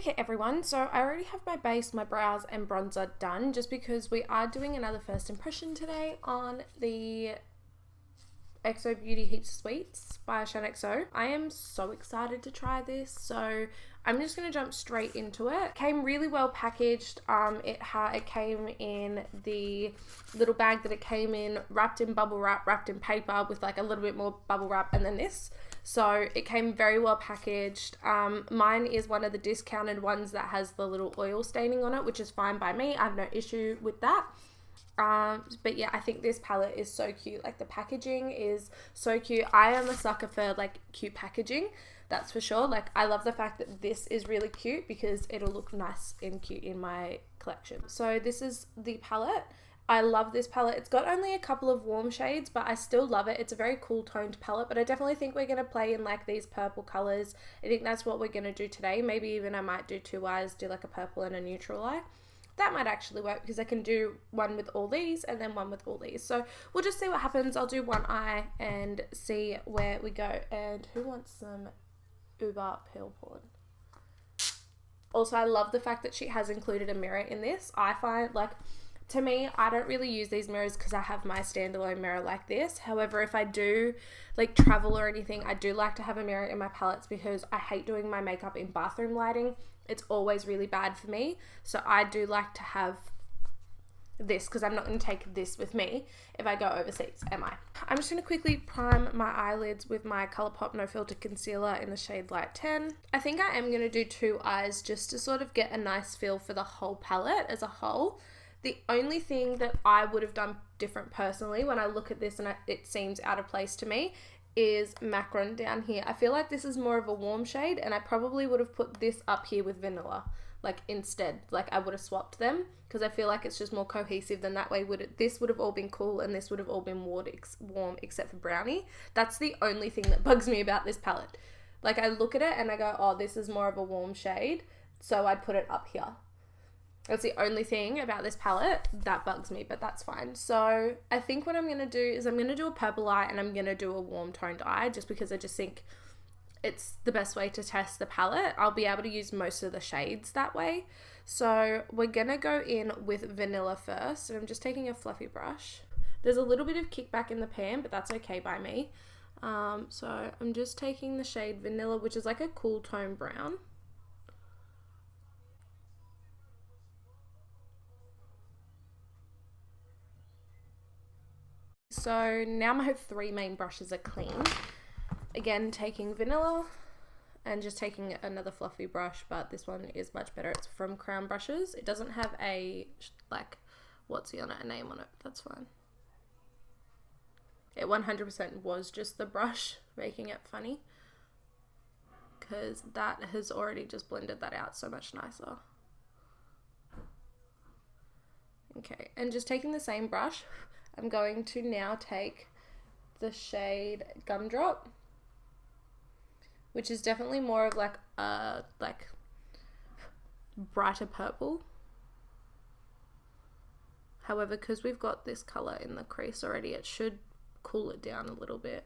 Okay everyone, so I already have my base, my brows and bronzer done just because we are doing another first impression today on the XO Beauty Heaps Sweets by ShaneXO. I am so excited to try this, so I'm just going to jump straight into it. Came really well packaged. It came in the little bag that it came in, wrapped in bubble wrap, wrapped in paper with like a little bit more bubble wrap, and then this. So it came very well packaged. Mine is one of the discounted ones that has the little oil staining on it, which is fine by me. I have no issue with that. But yeah, I think this palette is so cute. Like the packaging is so cute. I am a sucker for like cute packaging, that's for sure. Like I love the fact that this is really cute because it'll look nice and cute in my collection. So this is the palette. I love this palette. It's got only a couple of warm shades, but I still love it. It's a very cool toned palette, but I definitely think we're going to play in like these purple colors. I think that's what we're going to do today. Maybe even I might do two eyes, do like a purple and a neutral eye. That might actually work because I can do one with all these and then one with all these. So we'll just see what happens. I'll do one eye and see where we go. And who wants some Uber peel porn? Also, I love the fact that she has included a mirror in this. I find like, to me, I don't really use these mirrors because I have my standalone mirror like this. However, if I do like travel or anything, I do like to have a mirror in my palettes because I hate doing my makeup in bathroom lighting. It's always really bad for me. So I do like to have this because I'm not going to take this with me if I go overseas, am I? I'm just going to quickly prime my eyelids with my Colourpop No Filter Concealer in the shade Light 10. I think I am going to do two eyes just to sort of get a nice feel for the whole palette as a whole. The only thing that I would have done different personally when I look at this and it seems out of place to me is Macron down here. I feel like this is more of a warm shade and I probably would have put this up here with Vanilla like instead. Like I would have swapped them because I feel like it's just more cohesive than that way. This would have all been cool and this would have all been warm except for Brownie. That's the only thing that bugs me about this palette. Like I look at it and I go, oh, this is more of a warm shade, so I'd put it up here. That's the only thing about this palette that bugs me, but that's fine. So I think what I'm going to do is I'm going to do a purple eye and I'm going to do a warm toned eye just because I just think it's the best way to test the palette. I'll be able to use most of the shades that way. So we're going to go in with Vanilla first. And I'm just taking a fluffy brush. There's a little bit of kickback in the pan, but that's okay by me. So I'm just taking the shade Vanilla, which is like a cool tone brown. So now my three main brushes are clean. Again, taking Vanilla and just taking another fluffy brush, but this one is much better. It's from Crown Brushes. It doesn't have a, like, what's the other name on it. That's fine. It 100% was just the brush making it funny because that has already just blended that out so much nicer. Okay, and just taking the same brush, I'm going to now take the shade Gumdrop, which is definitely more of like a brighter purple. However, because we've got this color in the crease already, it should cool it down a little bit.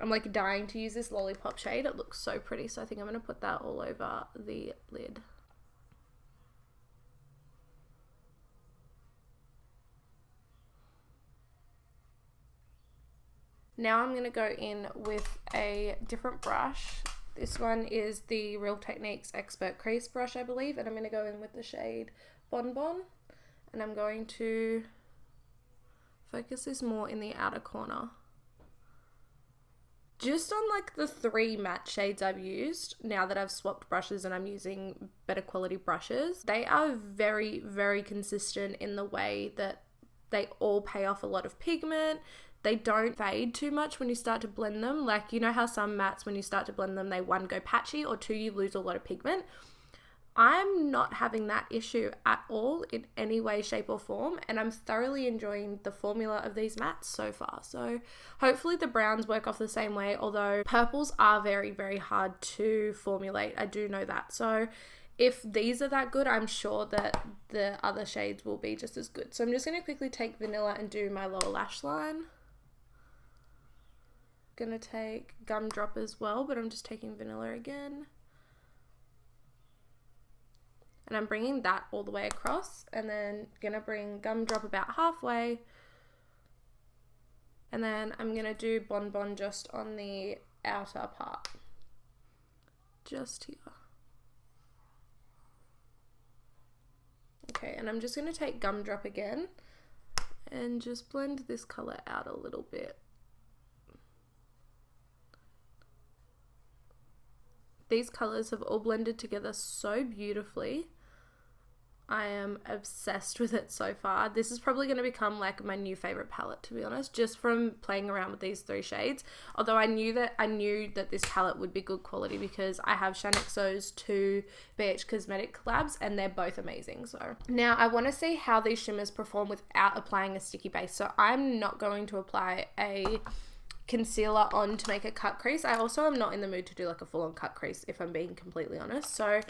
I'm like dying to use this Lollipop shade. It looks so pretty, so I think I'm going to put that all over the lid. Now I'm going to go in with a different brush. This one is the Real Techniques Expert Crease brush, I believe, and I'm going to go in with the shade Bonbon, and I'm going to focus this more in the outer corner. Just on like the three matte shades I've used, now that I've swapped brushes and I'm using better quality brushes, they are very, very consistent in the way that they all pay off a lot of pigment. They don't fade too much when you start to blend them. Like, you know how some mattes, when you start to blend them, they one, go patchy, or two, you lose a lot of pigment. I'm not having that issue at all in any way, shape or form, and I'm thoroughly enjoying the formula of these mattes so far. So hopefully the browns work off the same way, although purples are very, very hard to formulate. I do know that. So if these are that good, I'm sure that the other shades will be just as good. So I'm just going to quickly take Vanilla and do my lower lash line. gonna take Gumdrop as well, but I'm just taking Vanilla again. And I'm bringing that all the way across, and then gonna bring Gumdrop about halfway. And then I'm gonna do Bon Bon just on the outer part. Just here. Okay, and I'm just gonna take Gumdrop again and just blend this color out a little bit. These colors have all blended together so beautifully. I am obsessed with it so far. This is probably going to become like my new favorite palette, to be honest, just from playing around with these 3 shades. Although I knew that this palette would be good quality because I have Shaaanxo's 2 BH Cosmetic collabs and they're both amazing. So now I want to see how these shimmers perform without applying a sticky base. So I'm not going to apply a concealer on to make a cut crease. I also am not in the mood to do like a full-on cut crease, if I'm being completely honest. So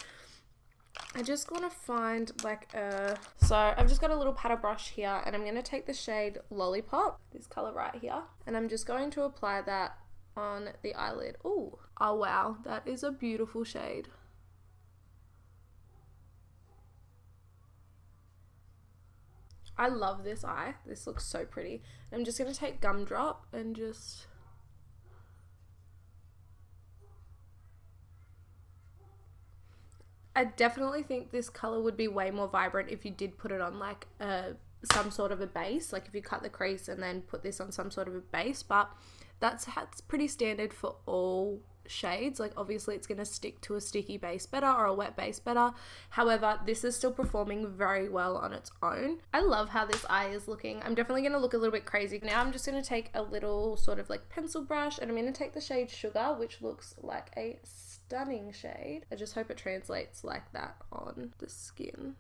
I just want to find like so I've just got a little paddle brush here, and I'm going to take the shade Lollipop, this color right here, and I'm just going to apply that on the eyelid. Ooh. Oh wow, that is a beautiful shade. I love this eye. This looks so pretty. I'm just going to take Gumdrop and just... I definitely think this color would be way more vibrant if you did put it on like some sort of a base, like if you cut the crease and then put this on some sort of a base, but that's pretty standard for all shades. Like obviously it's going to stick to a sticky base better or a wet base better. However, this is still performing very well on its own. I love how this eye is looking. I'm definitely going to look a little bit crazy. Now I'm just going to take a little sort of like pencil brush, and I'm going to take the shade Sugar, which looks like a stunning shade. I just hope it translates like that on the skin.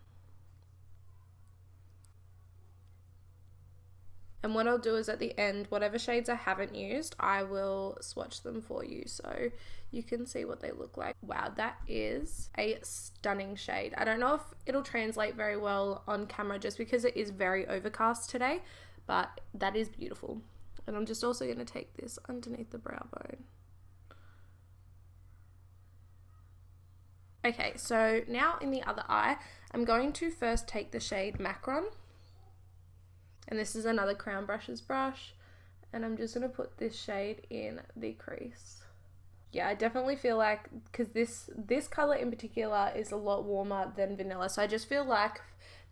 And what I'll do is at the end, whatever shades I haven't used, I will swatch them for you so you can see what they look like. Wow, that is a stunning shade. I don't know if it'll translate very well on camera just because it is very overcast today, but that is beautiful. And I'm just also going to take this underneath the brow bone. Okay, so now in the other eye, I'm going to first take the shade Macron. And this is another Crown Brushes brush. And I'm just going to put this shade in the crease. Yeah, I definitely feel like, because this color in particular is a lot warmer than Vanilla. So I just feel like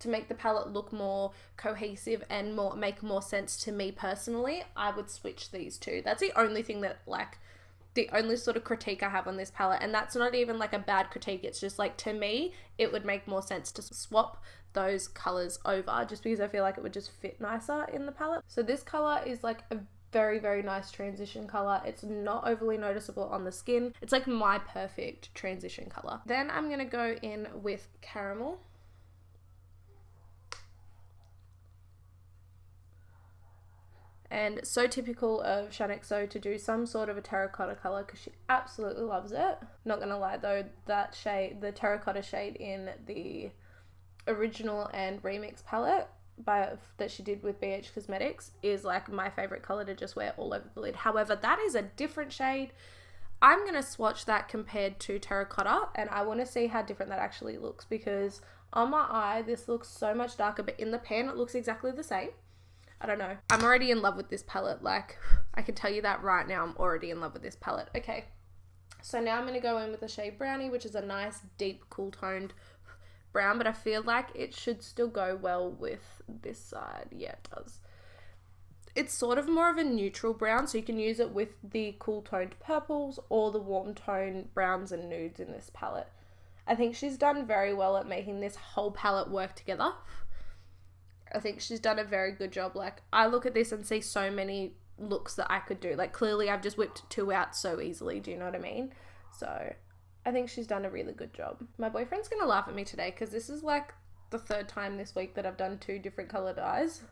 to make the palette look more cohesive and make more sense to me personally, I would switch these two. That's the only thing that like, the only sort of critique I have on this palette, and that's not even like a bad critique, it's just like to me it would make more sense to swap those colors over just because I feel like it would just fit nicer in the palette. So this color is like a very, very nice transition color. It's not overly noticeable on the skin. It's like my perfect transition color. Then I'm gonna go in with Caramel. And so typical of Shaaanxo to do some sort of a terracotta color because she absolutely loves it. Not gonna lie though, that shade, the terracotta shade in the original and remix palette that she did with BH Cosmetics is like my favorite color to just wear all over the lid. However, that is a different shade. I'm gonna swatch that compared to terracotta, and I want to see how different that actually looks because on my eye this looks so much darker, but in the pan it looks exactly the same. I don't know. I'm already in love with this palette. Like, I can tell you that right now. I'm already in love with this palette. Okay. So now I'm going to go in with the shade Brownie, which is a nice, deep, cool toned brown. But I feel like it should still go well with this side. Yeah, it does. It's sort of more of a neutral brown. So you can use it with the cool toned purples or the warm tone browns and nudes in this palette. I think she's done very well at making this whole palette work together. I think she's done a very good job. Like, I look at this and see so many looks that I could do. Like, clearly I've just whipped 2 out so easily. Do you know what I mean? So, I think she's done a really good job. My boyfriend's going to laugh at me today because this is like the 3rd time this week that I've done 2 different colored eyes.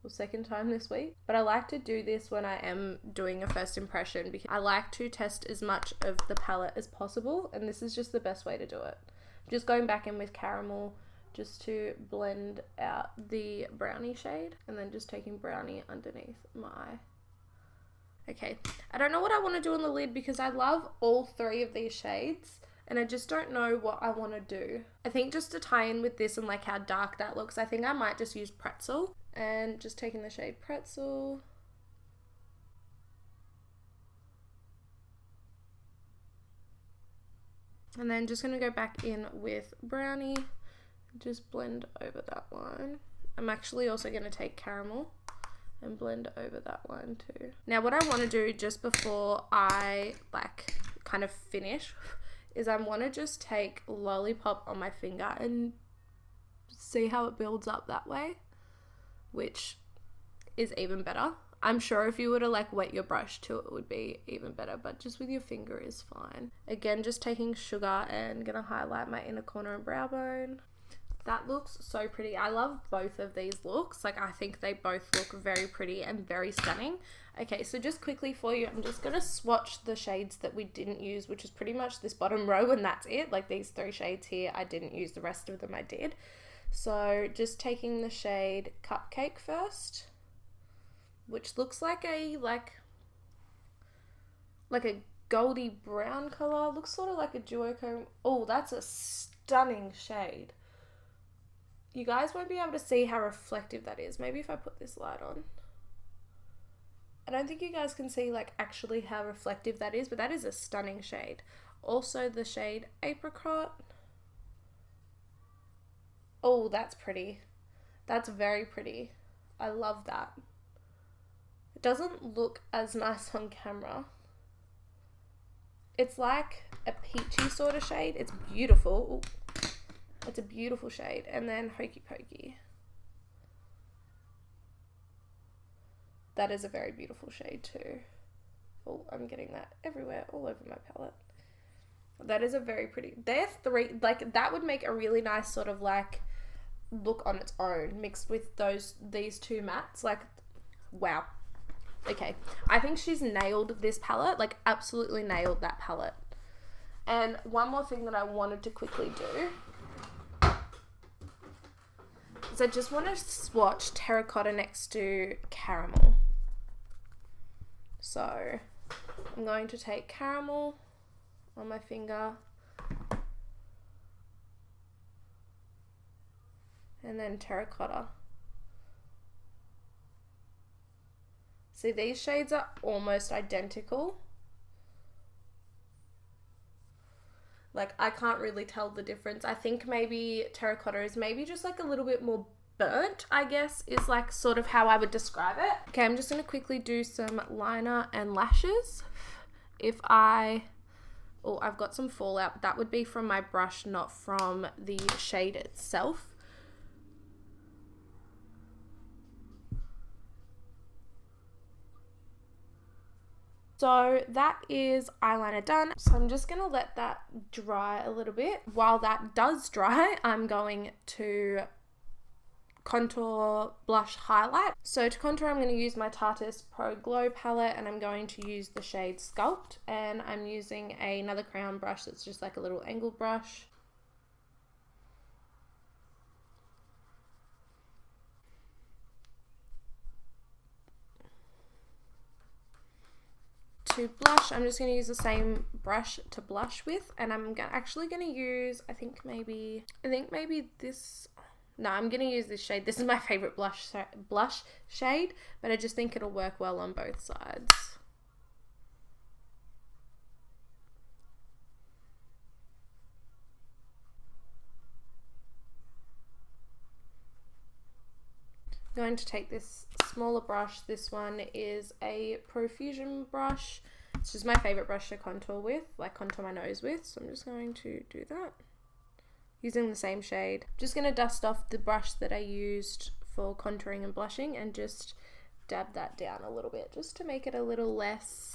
Or 2nd time this week. But I like to do this when I am doing a first impression because I like to test as much of the palette as possible. And this is just the best way to do it. I'm just going back in with Caramel just to blend out the Brownie shade, and then just taking Brownie underneath my eye. Okay, I don't know what I want to do on the lid because I love all three of these shades and I just don't know what I want to do. I think just to tie in with this and like how dark that looks, I think I might just use Pretzel, and just taking the shade Pretzel. And then just going to go back in with Brownie, just blend over that line. I'm actually also going to take Caramel and blend over that line too. Now what I want to do just before I like kind of finish is I want to just take Lollipop on my finger and see how it builds up that way, which is even better. I'm sure if you were to like wet your brush too, it would be even better, but just with your finger is fine. Again, just taking Sugar and gonna highlight my inner corner and brow bone. That looks so pretty. I love both of these looks. Like, I think they both look very pretty and very stunning. Okay, so just quickly for you, I'm just going to swatch the shades that we didn't use, which is pretty much this bottom row, and that's it. Like, these three shades here, I didn't use. The rest of them I did. So, just taking the shade Cupcake first, which looks like a, like a goldy brown color. Looks sort of like a duochrome. Oh, that's a stunning shade. You guys won't be able to see how reflective that is. Maybe if I put this light on. I don't think you guys can see like actually how reflective that is, but that is a stunning shade. Also the shade Apricot. Oh, that's pretty. That's very pretty. I love that. It doesn't look as nice on camera. It's like a peachy sort of shade. It's beautiful. Ooh. It's a beautiful shade. And then Hokey Pokey. That is a very beautiful shade too. Oh, I'm getting that everywhere, all over my palette. That is a very pretty, they're three, like that would make a really nice sort of like look on its own mixed with these two mattes. Like, wow. Okay, I think she's nailed this palette, like absolutely nailed that palette. And one more thing that I wanted to quickly do is I just want to swatch Terracotta next to Caramel. So I'm going to take Caramel on my finger and then Terracotta. See, these shades are almost identical. Like, I can't really tell the difference. I think maybe Terracotta is maybe just like a little bit more burnt, I guess, is like sort of how I would describe it. Okay, I'm just going to quickly do some liner and lashes. Oh, I've got some fallout, but that would be from my brush, not from the shade itself. So that is eyeliner done. So I'm just going to let that dry a little bit. While that does dry, I'm going to contour, blush, highlight. So to contour, I'm going to use my Tarte's Pro Glow palette, and I'm going to use the shade Sculpt, and I'm using another crown brush that's just like a little angle brush. To blush, I'm just going to use the same brush to blush with, and I'm actually going to use, I think maybe this, no, I'm going to use this shade. This is my favorite blush shade, but I just think it'll work well on both sides. I'm going to take this smaller brush. This one is a Profusion brush. It's just my favorite brush to contour with, like contour my nose with. So I'm just going to do that using the same shade. Just going to dust off the brush that I used for contouring and blushing and just dab that down a little bit just to make it a little less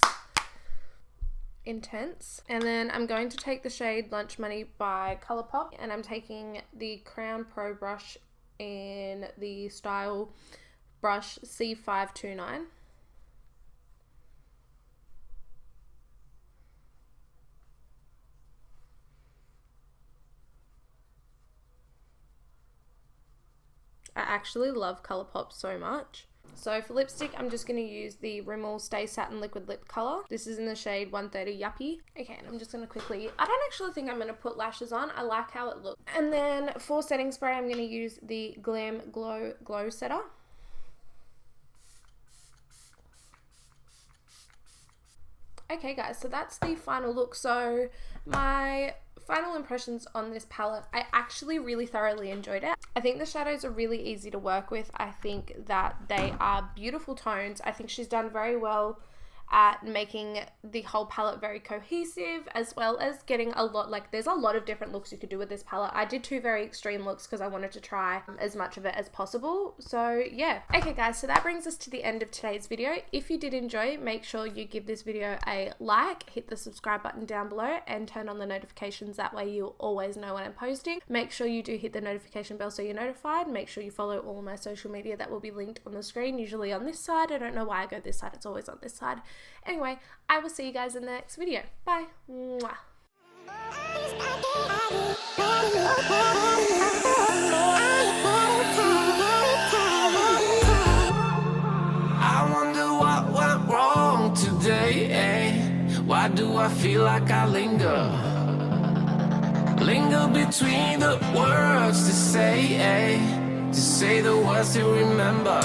intense. And then I'm going to take the shade Lunch Money by Colourpop, and I'm taking the Crown Pro brush in the style brush C529. I actually love Colourpop so much. So for lipstick, I'm just going to use the Rimmel Stay Satin Liquid Lip Colour. This is in the shade 130 Yuppie. Okay, and I'm just going to quickly... I don't actually think I'm going to put lashes on. I like how it looks. And then for setting spray, I'm going to use the Glam Glow Setter. Okay guys, so that's the final look. So my final impressions on this palette, I actually really thoroughly enjoyed it. I think the shadows are really easy to work with. I think that they are beautiful tones. I think she's done very well at making the whole palette very cohesive, as well as getting a lot, like there's a lot of different looks you could do with this palette. I did 2 very extreme looks because I wanted to try as much of it as possible. So yeah. Okay guys, so that brings us to the end of today's video. If you did enjoy, make sure you give this video a like, hit the subscribe button down below and turn on the notifications. That way you'll always know when I'm posting. Make sure you do hit the notification bell so you're notified. Make sure you follow all of my social media that will be linked on the screen, usually on this side. I don't know why I go this side, it's always on this side. Anyway, I will see you guys in the next video. Bye. Mwah. I wonder what went wrong today, eh? Why do I feel like I linger between the words to say, eh? To say the words to remember.